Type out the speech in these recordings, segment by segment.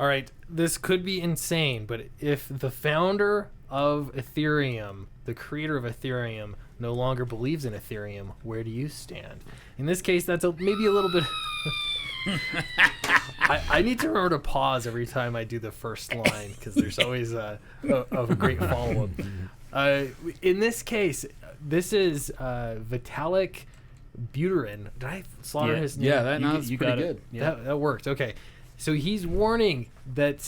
All right, this could be insane, but if the founder of Ethereum, the creator of Ethereum, no longer believes in Ethereum, where do you stand? In this case, that's maybe a little bit... I need to remember to pause every time I do the first line because there's always a great follow-up. In this case, this is Vitalik Buterin. Did I slaughter his name? Yeah, that's pretty good. Yeah. That worked. Okay. So he's warning that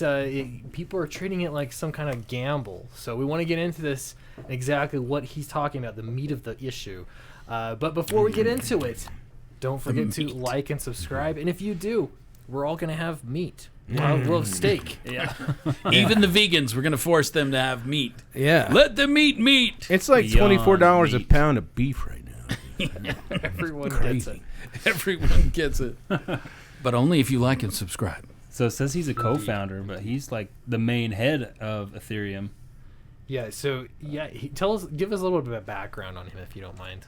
people are treating it like some kind of gamble. So we want to get into this, exactly what he's talking about, the meat of the issue. But before we get into it, don't forget to like and subscribe. And if you do, we're all going to have meat. We'll have steak. Yeah. Even the vegans, we're going to force them to have meat. Yeah. Let them eat meat. It's like $24 a pound of beef right now. Everyone gets it. Everyone gets it. But only if you like and subscribe. So it says he's a co-founder, but he's like the main head of Ethereum. Yeah. So give us a little bit of background on him, if you don't mind.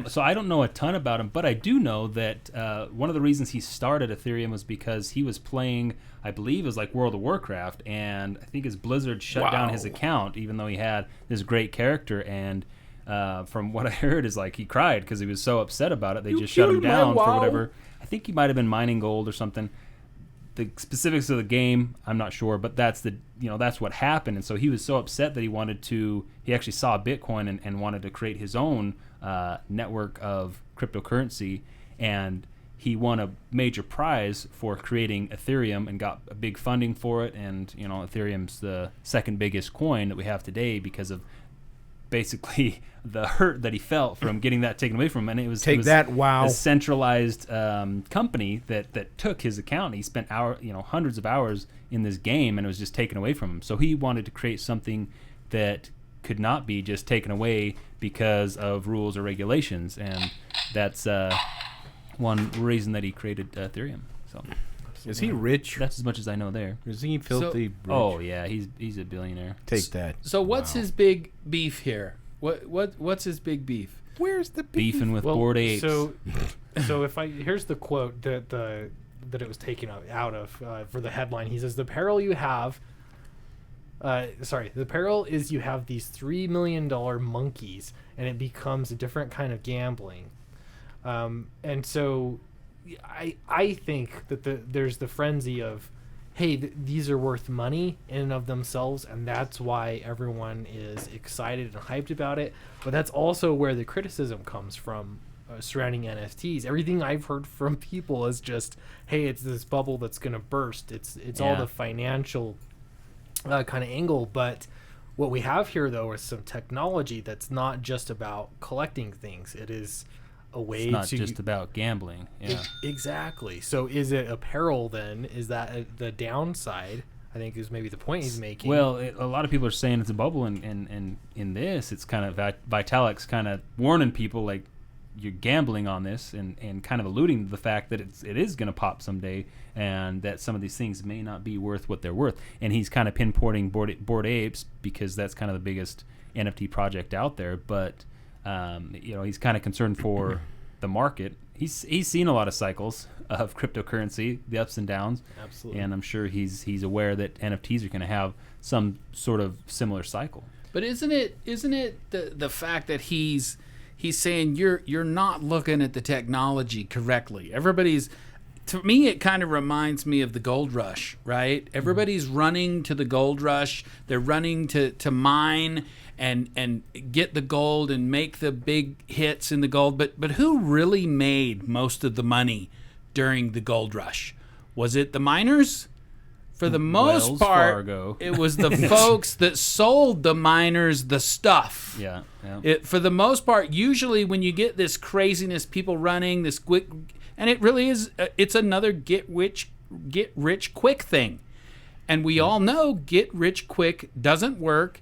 So I don't know a ton about him, but I do know that one of the reasons he started Ethereum was because he was playing, I believe it was like World of Warcraft, and I think his Blizzard shut down his account, even though he had this great character. And from what I heard is like he cried because he was so upset about it. They just shut him down for whatever. I think he might have been mining gold or something. The specifics of the game, I'm not sure, but that's what happened. And so he was so upset that he actually saw Bitcoin and wanted to create his own network of cryptocurrency, and he won a major prize for creating Ethereum and got a big funding for it. And Ethereum's the second biggest coin that we have today because of basically the hurt that he felt from getting that taken away from him. And it was a centralized company that took his account. He spent hundreds of hours in this game, and it was just taken away from him. So he wanted to create something that could not be just taken away because of rules or regulations, and that's one reason that he created Ethereum. So, is he rich? That's as much as I know there. Is he filthy rich? Oh yeah, he's a billionaire. Take that. So what's his big beef here? What's his big beef? Where's the beef? Beefing with bored apes. So here's the quote that it was taken out of for the headline. He says, "The peril you have." The peril is you have these $3 million monkeys, and it becomes a different kind of gambling. And so I think that there's the frenzy of, hey, these are worth money in and of themselves, and that's why everyone is excited and hyped about it. But that's also where the criticism comes from surrounding NFTs. Everything I've heard from people is just, hey, it's this bubble that's going to burst. It's all the financial kind of angle. But what we have here, though, is some technology that's not just about collecting things. It is a way it's not just about gambling. Yeah, exactly. So is it a peril then? Is that the downside? I think is maybe the point he's making. Well, a lot of people are saying it's a bubble, and in this, it's kind of Vitalik's kind of warning people like you're gambling on this, and kind of alluding to the fact that it is going to pop someday, and that some of these things may not be worth what they're worth. And he's kind of pinpointing Bored Apes because that's kind of the biggest NFT project out there. But he's kind of concerned for the market. He's seen a lot of cycles of cryptocurrency, the ups and downs. Absolutely. And I'm sure he's aware that NFTs are going to have some sort of similar cycle. But isn't it the fact that he's saying you're not looking at the technology correctly? To me, it kind of reminds me of the gold rush, right? Everybody's running to the gold rush. They're running to mine and get the gold and make the big hits in the gold. But who really made most of the money during the gold rush? Was it the miners? For the most part, it was the folks that sold the miners the stuff. Yeah. For the most part, usually when you get this craziness, people running this quick, and it really is, it's another get rich quick thing. And we all know get rich quick doesn't work.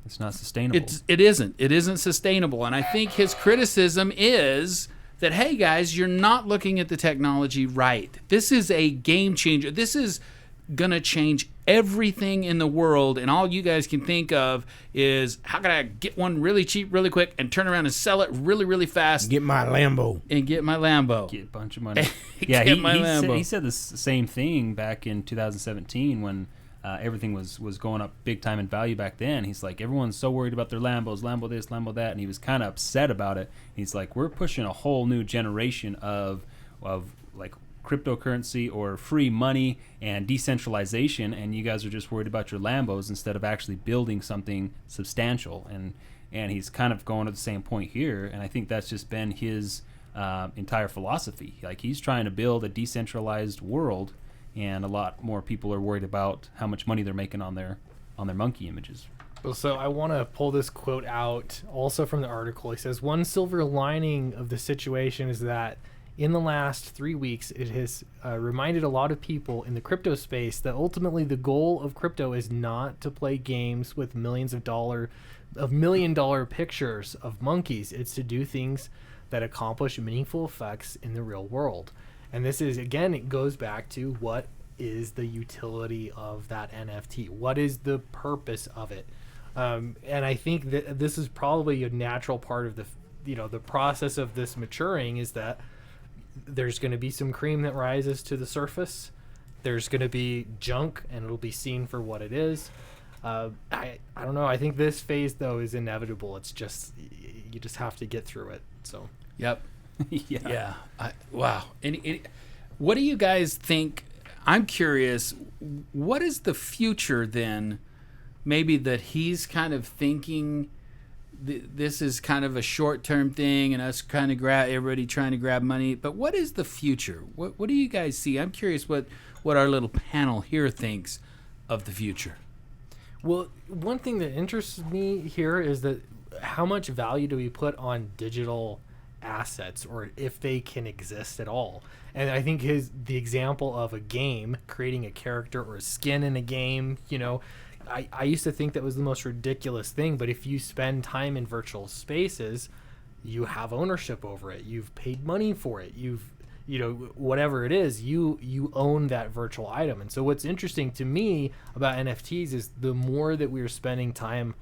It's not sustainable. It isn't sustainable. And I think his criticism is that, hey guys, you're not looking at the technology right. This is a game changer. This is gonna change everything in the world, and all you guys can think of is how can I get one really cheap, really quick, and turn around and sell it really, really fast. Get my Lambo. Get a bunch of money. Yeah, Lambo. he said the same thing back in 2017 when everything was going up big time in value back then. He's like, everyone's so worried about their Lambos, Lambo this, Lambo that, and he was kind of upset about it. He's like, we're pushing a whole new generation of like cryptocurrency or free money and decentralization, and you guys are just worried about your Lambos instead of actually building something substantial. And he's kind of going to the same point here, and I think that's just been his entire philosophy. Like, he's trying to build a decentralized world, and a lot more people are worried about how much money they're making on their monkey images. Well, so I want to pull this quote out also from the article. He says, one silver lining of the situation is that in the last 3 weeks, it has reminded a lot of people in the crypto space that ultimately the goal of crypto is not to play games with million-dollar pictures of monkeys. It's to do things that accomplish meaningful effects in the real world. And this is, again, it goes back to what is the utility of that NFT? What is the purpose of it? And I think that this is probably a natural part of the process of this maturing, is that there's going to be some cream that rises to the surface. There's going to be junk, and it'll be seen for what it is. I don't know. I think this phase, though, is inevitable. It's just, you just have to get through it. So. Yep. Yeah. Wow. What do you guys think? I'm curious. What is the future then? Maybe that he's kind of thinking this is kind of a short-term thing, and us kind of everybody trying to grab money. But what is the future? What do you guys see? I'm curious what our little panel here thinks of the future. Well, one thing that interests me here is that how much value do we put on digital assets, or if they can exist at all? And I think the example of a game, creating a character or a skin in a game, I used to think that was the most ridiculous thing, but if you spend time in virtual spaces, you have ownership over it. You've paid money for it. Whatever it is, you own that virtual item. And so what's interesting to me about NFTs is the more that we're spending time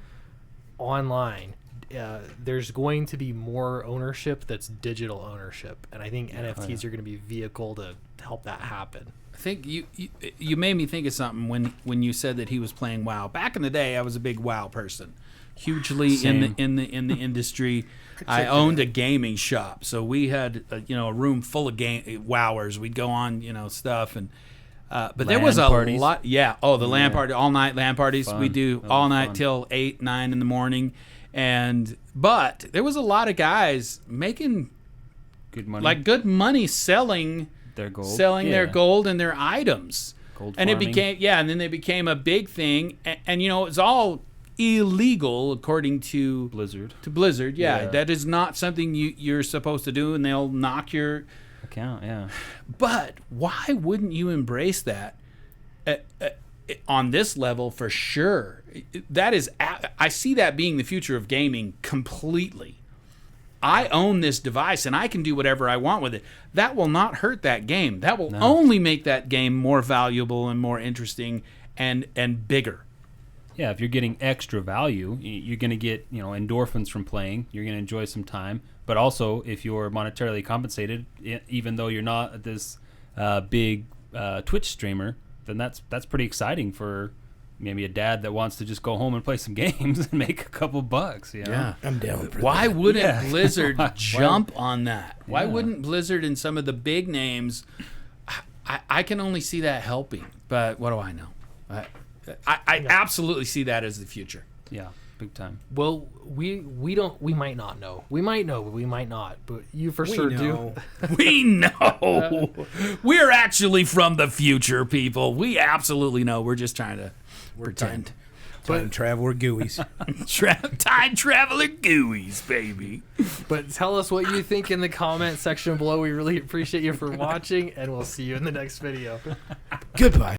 online, there's going to be more ownership that's digital ownership. And I think NFTs are going to be a vehicle to help that happen. I think you made me think of something when you said that he was playing WoW. Back in the day, I was a big WoW person, hugely in the industry. I owned a gaming shop, so we had a room full of wowers. We'd go on stuff, and but there was a lot. Yeah. Oh, the LAN party, all night LAN parties. We do all night till 8, 9 in the morning, but there was a lot of guys making good money selling their gold, their gold and their items. Gold and farming. And then they became a big thing, and it's all illegal according to Blizzard. Yeah, that is not something you're supposed to do, and they'll knock your account. Yeah, but why wouldn't you embrace that on this level for sure? That is, I see that being the future of gaming completely. I own this device, and I can do whatever I want with it. That will not hurt that game. That will only make that game more valuable and more interesting and bigger. Yeah, if you're getting extra value, you're going to get endorphins from playing. You're going to enjoy some time. But also, if you're monetarily compensated, even though you're not this big Twitch streamer, then that's pretty exciting for maybe a dad that wants to just go home and play some games and make a couple bucks. Yeah, I'm down for Why that. wouldn't Blizzard jump on that? Why wouldn't Blizzard and some of the big names? I can only see that helping, but what do I know? I absolutely see that as the future. Yeah, big time. Well, we might not know. We might know, but we might not. But you for sure do. We know. We're actually from the future, people. We absolutely know. We're just trying to pretend. Time traveler gooeys. Time traveler gooeys, baby. But tell us what you think in the comment section below. We really appreciate you for watching, and we'll see you in the next video. Goodbye.